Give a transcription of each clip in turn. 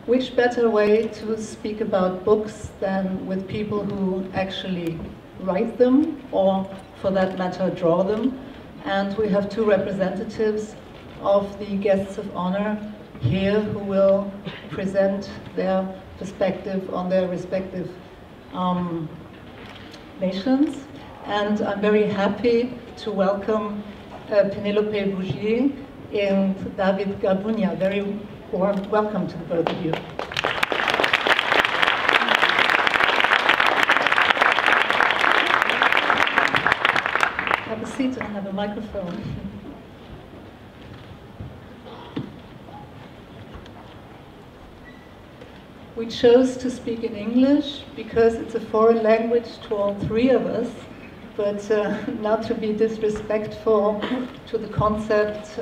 which better way to speak about books than with people who actually write them, or for that matter, draw them. And we have two representatives of the guests of honor here who will present their perspective on their respective nations. And I'm very happy to welcome Pénélope Bagieu and David Gabunia. Very warm welcome to the both of you. Have a seat and have a microphone. We chose to speak in English because it's a foreign language to all three of us, but not to be disrespectful to the concept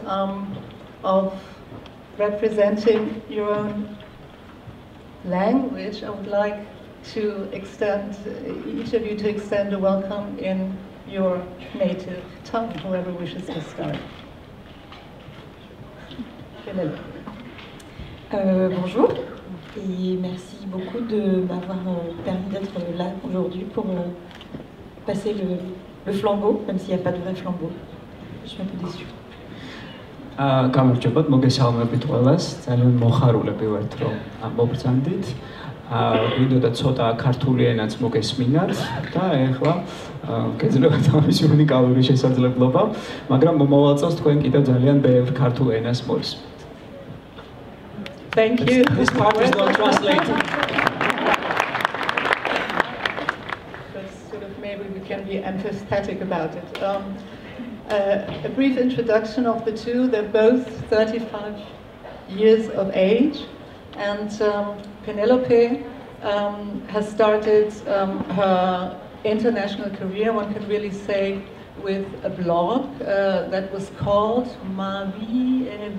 of representing your own language. I would like to extend, each of you to extend a welcome in your native tongue, whoever wishes to start. Bonjour. Et merci beaucoup de m'avoir permis d'être là aujourd'hui pour passer le flambeau, même s'il n'y a pas de vrai flambeau. Je suis un peu déçue. გამარჯობათ, მოგესალმებით ყველას. ძალიან მოხარულები ვართ, რომ მოგბრძანდით. ვიდოდა ცოტა ქართული ენაც მოგესმინათ და ეხლა გეძლევათ ამის უნიკალური შესაძლებლობა, მაგრამ მომავალ წელს თქვენ კიდევ ძალიან ბევრ ქართულ ენას მოვისმენთ. Thank you. This part is not translated. But sort of maybe we can be empathetic about it. A brief introduction of the two. They're both 35 years of age, and Pénélope has started her international career, one can really say, with a blog that was called Ma vie est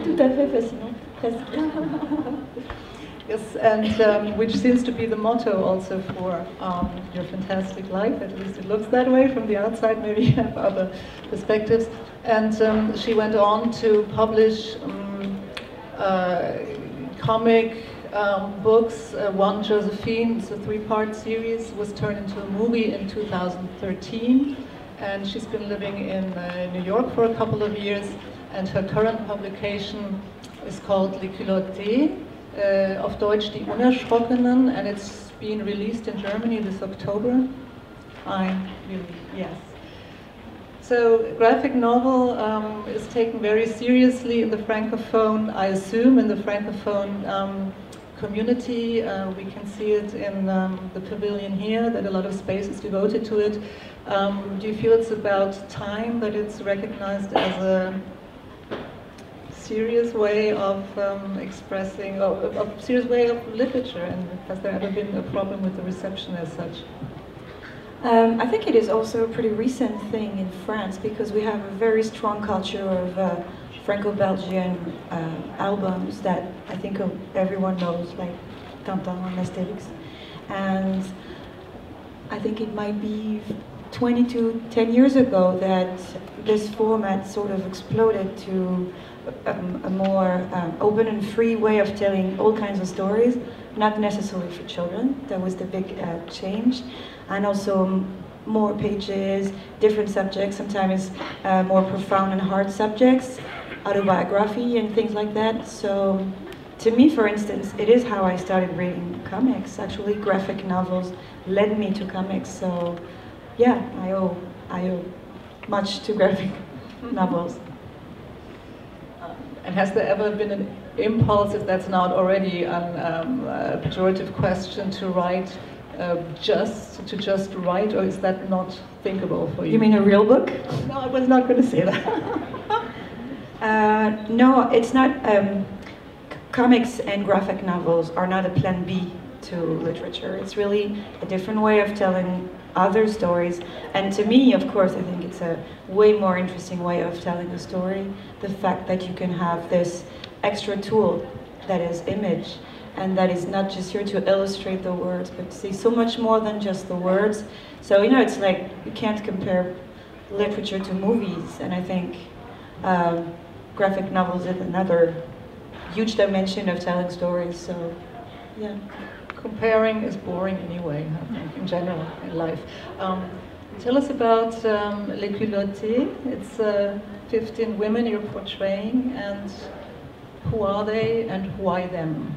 Tout à fait fascinant. Yes, and which seems to be the motto also for your fantastic life, at least it looks that way from the outside, maybe you have other perspectives. And she went on to publish comic books. One, Josephine, it's a 3-part series, was turned into a movie in 2013. And she's been living in New York for a couple of years. And her current publication is called Les Culottés, auf Deutsch Die Unerschrockenen, and it's been released in Germany this October. Yes. So, graphic novel is taken very seriously in the Francophone, I assume, in the Francophone community. We can see it in the pavilion here, that a lot of space is devoted to it. Do you feel it's about time that it's recognized as a serious way of expressing, a serious way of literature, and has there ever been a problem with the reception as such? I think it is also a pretty recent thing in France, because we have a very strong culture of Franco-Belgian albums that I think everyone knows, like Tintin and Asterix. And I think it might be 10 years ago that this format sort of exploded to a more open and free way of telling all kinds of stories, not necessarily for children. That was the big change. And also more pages, different subjects, sometimes more profound and hard subjects, autobiography and things like that. So to me, for instance, it is how I started reading comics. Actually, graphic novels led me to comics. So yeah, I owe much to graphic novels. And has there ever been an impulse, if that's not already a pejorative question, to write just write, or is that not thinkable for you? You mean a real book? No, I was not going to say that. No, it's not. Comics and graphic novels are not a plan B to literature. It's really a different way of telling other stories. And to me, of course, I think it's a way more interesting way of telling a story. The fact that you can have this extra tool that is image, and that is not just here to illustrate the words, but to say so much more than just the words. So, you know, it's like you can't compare literature to movies, and I think graphic novels is another huge dimension of telling stories. So, yeah. Comparing is boring anyway, I think, in general, in life. Tell us about Les Culottés. It's 15 women you're portraying, and who are they and why them?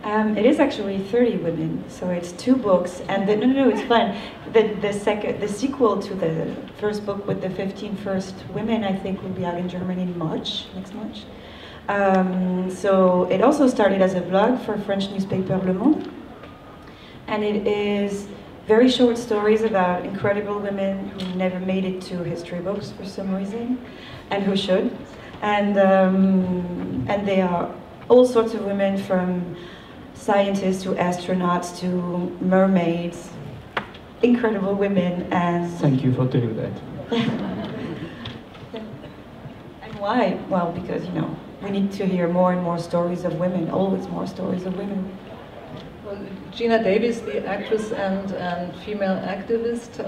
It is actually 30 women, so it's 2 books, and no, it's fun. The sequel to the first book with the 15 first women, I think, will be out in Germany in March, next March. So it also started as a blog for French newspaper Le Monde, and it is very short stories about incredible women who never made it to history books for some reason, and who should. And they are all sorts of women, from scientists to astronauts to mermaids, incredible women. And thank you for doing that. And why? Well, because, you know, we need to hear more and more stories of women, always more stories of women. Well, Gina Davis, the actress and female activist,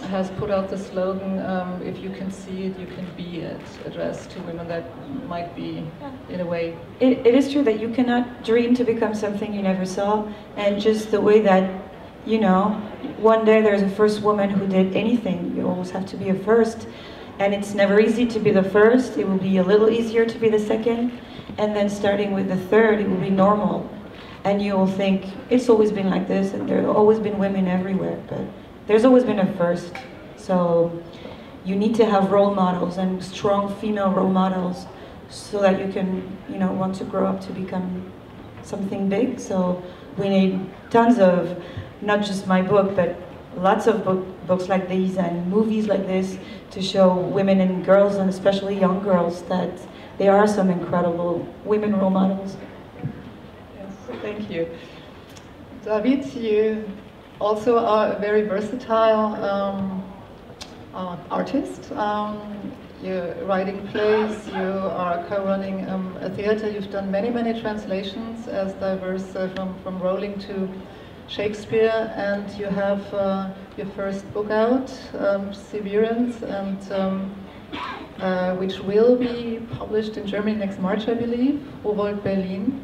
has put out the slogan, if you can see it, you can be it, addressed to women that might be, in a way. It is true that you cannot dream to become something you never saw, and just the way that, you know, one day there's a first woman who did anything. You always have to be a first, and it's never easy to be the first. It will be a little easier to be the second, and then starting with the third, it will be normal. And you will think, it's always been like this, and there have always been women everywhere, but there's always been a first. So you need to have role models, and strong female role models, so that you can, you know, want to grow up to become something big. So we need tons of, not just my book, but lots of books like these and movies like this to show women and girls, and especially young girls, that there are some incredible women role models. Thank you. David, you also are a very versatile artist. You're writing plays, you are co-running a theater, you've done many translations, as diverse from Rowling to Shakespeare, and you have your first book out, Severance, and which will be published in Germany next March, I believe. Revolt Berlin.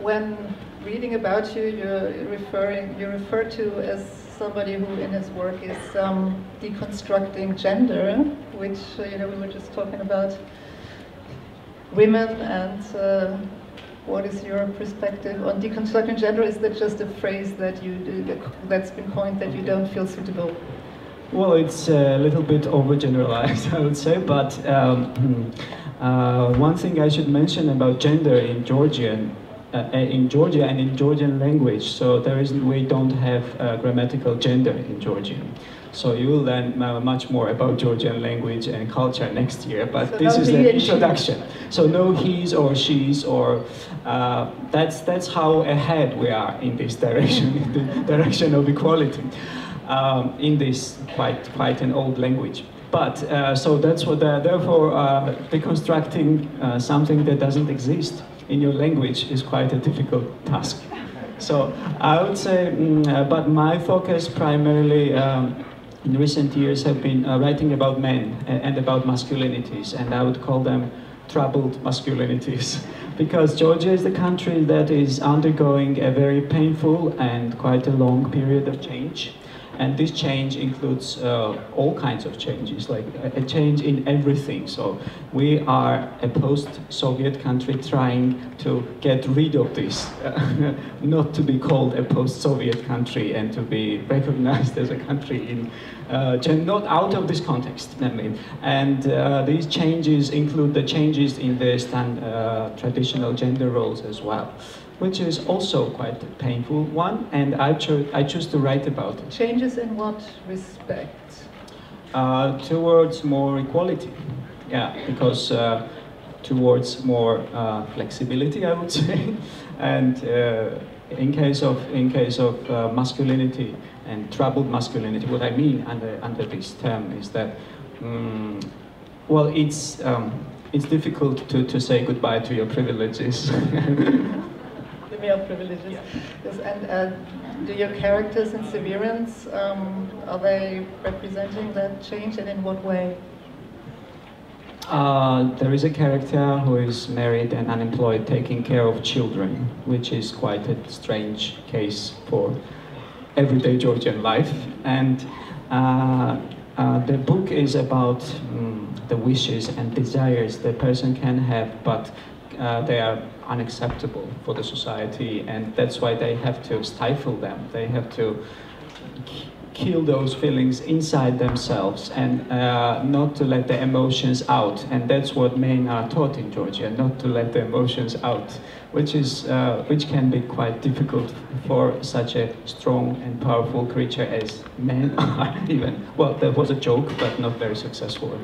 When reading about you, you're referred to as somebody who, in his work, is deconstructing gender, which you know, we were just talking about women, and what is your perspective on deconstructing gender? Is that just a phrase that that's been coined, that you don't feel suitable? Well, it's a little bit overgeneralized, I would say, but one thing I should mention about gender in Georgian, in Georgia and in Georgian language, so we don't have grammatical gender in Georgian. So you will learn much more about Georgian language and culture next year, but so this is the introduction. So no he's or she's, or that's how ahead we are in this direction, in the direction of equality, in this quite an old language. But so that's what. Therefore, deconstructing something that doesn't exist in your language is quite a difficult task. So I would say, but my focus primarily in recent years have been writing about men and about masculinities, and I would call them troubled masculinities, because Georgia is the country that is undergoing a very painful and quite a long period of change. And this change includes all kinds of changes, like a change in everything. So we are a post-Soviet country trying to get rid of this, not to be called a post-Soviet country and to be recognized as a country in, not out of this context, I mean. And these changes include the changes in the traditional gender roles as well, which is also quite a painful one, and I choose to write about it. Changes in what respect? Towards more equality, yeah, because towards more flexibility, I would say, and in case of masculinity and troubled masculinity, what I mean under this term is that, well, it's difficult to say goodbye to your privileges. Male privileges. Yes, and do your characters in Severance, are they representing that change, and in what way? There is a character who is married and unemployed, taking care of children, which is quite a strange case for everyday Georgian life. And the book is about the wishes and desires the person can have, but they are unacceptable for the society, and that's why they have to stifle them. They have to kill those feelings inside themselves and not to let the emotions out. And that's what men are taught in Georgia, not to let the emotions out, which can be quite difficult for such a strong and powerful creature as men are. Even, well, that was a joke, but not very successful.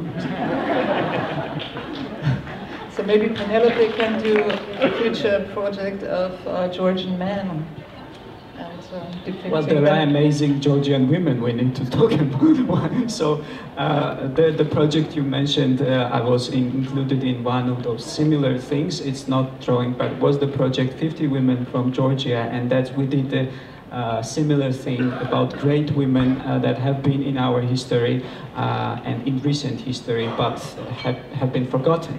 So maybe Pénélope can do a future project of Georgian men. Well, there are amazing Georgian women we need to talk about. So the project you mentioned, I was included in one of those similar things. It's not drawing, but it was the project 50 Women from Georgia, and that we did a similar thing about great women that have been in our history and in recent history, but have been forgotten.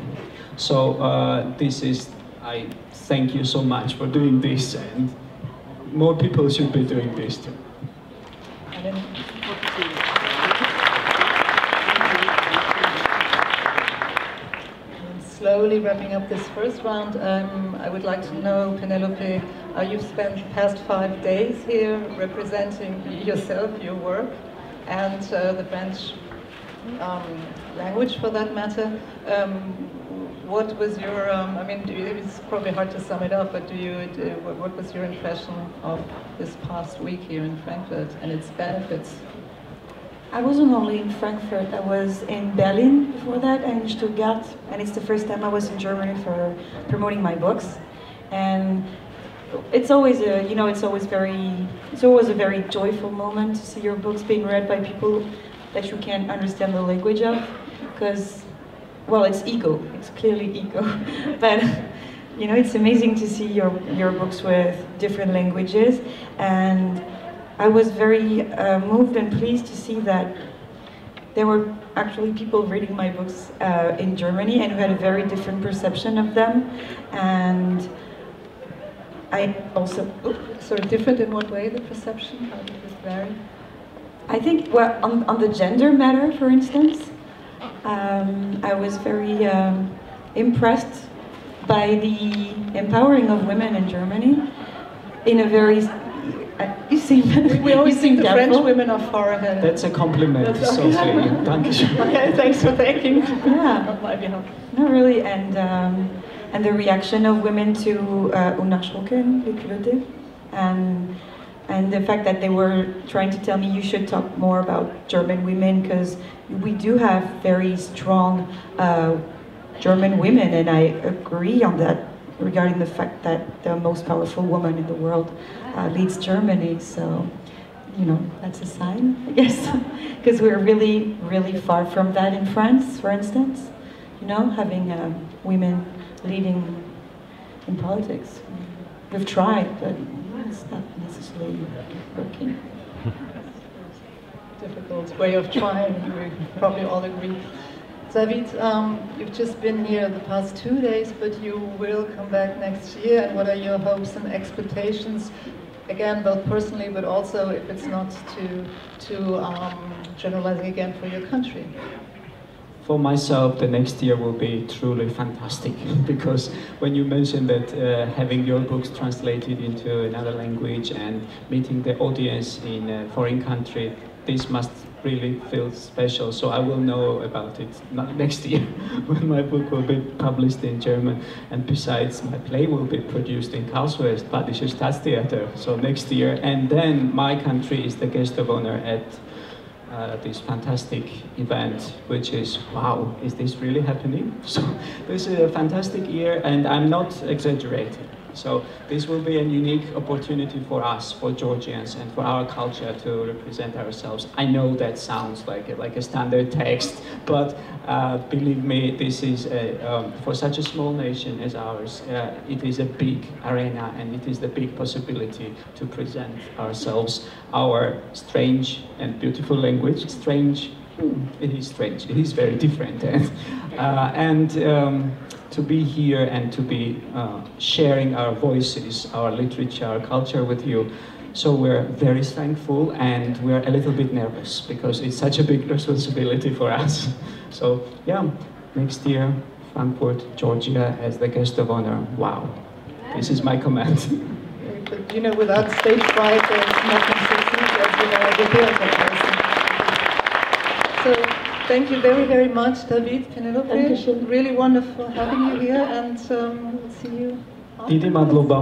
So I thank you so much for doing this, and more people should be doing this too. Slowly wrapping up this first round, I would like to know, Pénélope, you've spent the past 5 days here representing yourself, your work, and the French language for that matter. What was your, I mean, it's probably hard to sum it up, but what was your impression of this past week here in Frankfurt and its benefits? I wasn't only in Frankfurt, I was in Berlin before that and in Stuttgart, and it's the first time I was in Germany for promoting my books. And it's always it's always a very joyful moment to see your books being read by people that you can't understand the language of, because, well, it's ego, it's clearly ego, but it's amazing to see your books with different languages. And I was very moved and pleased to see that there were actually people reading my books in Germany and who had a very different perception of them. And I also... Sort of different in what way, the perception? How did it vary? I think, well, on the gender matter, for instance, I was very impressed by the empowering of women in Germany in a very... you seem... We always think the French women are far ahead. That's a compliment, Sophie. Thank you. Okay, thanks for thanking. Yeah. On my behalf. No, really, and the reaction of women to Unnachschrocken, les culottes, and the fact that they were trying to tell me you should talk more about German women, because we do have very strong German women, and I agree on that regarding the fact that the most powerful woman in the world leads Germany. So, that's a sign, I guess, because we're really, really far from that in France, for instance. Having women leading in politics. We've tried, but it's not necessarily working. Difficult way of trying, we probably all agree. David, you've just been here the past 2 days, but you will come back next year. And what are your hopes and expectations? Again, both personally, but also if it's not to generalizing again for your country. For myself, the next year will be truly fantastic, because when you mentioned that having your books translated into another language and meeting the audience in a foreign country, this must really feel special. So I will know about it next year when my book will be published in German, and besides, my play will be produced in Karlsruhe, Badische Staatstheater, so next year. And then my country is the guest of honor at this fantastic event, which is, wow, is this really happening? So this is a fantastic year, and I'm not exaggerating. So this will be a unique opportunity for us, for Georgians, and for our culture to represent ourselves. I know that sounds like a standard text, but believe me, this is for such a small nation as ours, it is a big arena, and it is the big possibility to present ourselves, our strange and beautiful language, strange it is strange. It is very different, and to be here and to be sharing our voices, our literature, our culture with you. So we're very thankful, and we're a little bit nervous because it's such a big responsibility for us. So yeah, next year, Frankfurt, Georgia, as the guest of honor. Wow, this is my command. But, you know, without stage fright, there's nothing so sweet as, you know, a Übergabe. So thank you very, very much, David, Pénélope. Really wonderful having you here, and we'll see you. Დიდი მადლობა.